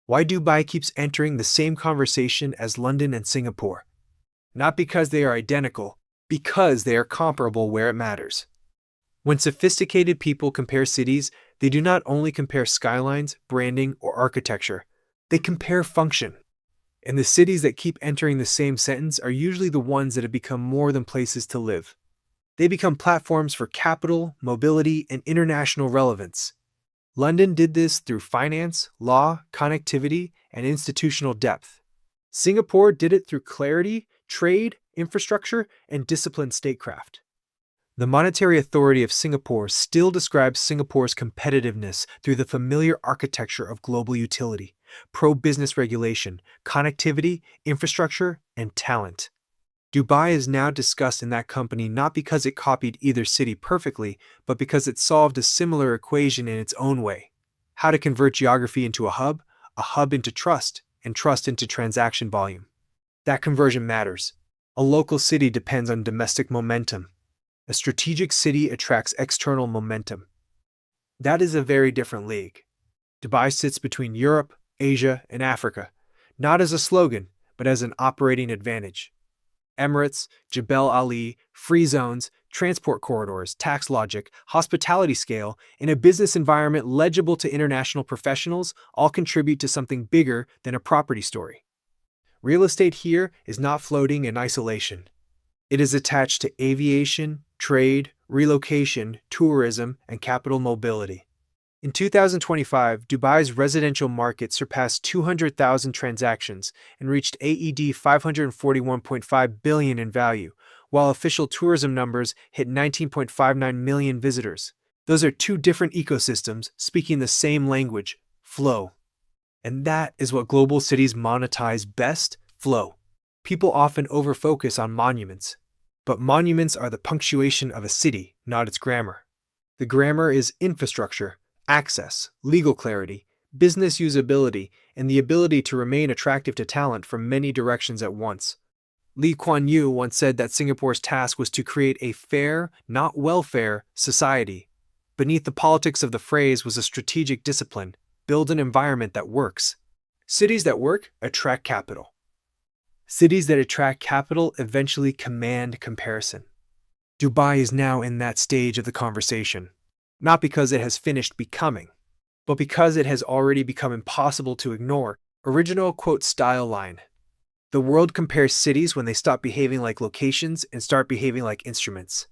Why Dubai keeps entering the same conversation as London and Singapore? Not because they are identical, because they are comparable where it matters. When sophisticated people compare cities, they do not only compare skylines, branding, or architecture, they compare function. And the cities that keep entering the same sentence are usually the ones that have become more than places to live. They become platforms for capital, mobility, and international relevance. London did this through finance, law, connectivity, and institutional depth. Singapore did it through clarity, trade, infrastructure, and disciplined statecraft. The monetary authority of Singapore still describes Singapore's competitiveness through the familiar architecture of global utility, pro-business regulation, connectivity, infrastructure, and talent. Dubai is now discussed in that company not because it copied either city perfectly, but because it solved a similar equation in its own way. How to convert geography into a hub into trust, and trust into transaction volume. That conversion matters. A local city depends on domestic momentum. A strategic city attracts external momentum. That is a very different league. Dubai sits between Europe, Asia, and Africa, not as a slogan, but as an operating advantage. Emirates, Jebel Ali, free zones, transport corridors, tax logic, hospitality scale, and a business environment legible to international professionals all contribute to something bigger than a property story. Real estate here is not floating in isolation. It is attached to aviation, trade, relocation, tourism, and capital mobility. In 2025, Dubai's residential market surpassed 200,000 transactions and reached AED 541.5 billion in value, while official tourism numbers hit 19.59 million visitors. Those are two different ecosystems speaking the same language, flow. And that is what global cities monetize best, flow. People often overfocus on monuments, but monuments are the punctuation of a city, not its grammar. The grammar is infrastructure, access, legal clarity, business usability, and the ability to remain attractive to talent from many directions at once. Lee Kuan Yew once said that Singapore's task was to create a fair, not welfare, society. Beneath the politics of the phrase was a strategic discipline: build an environment that works. Cities that work attract capital. Cities that attract capital eventually command comparison. Dubai is now in that stage of the conversation. Not because it has finished becoming, but because it has already become impossible to ignore. Original quote style line. The world compares cities when they stop behaving like locations and start behaving like instruments.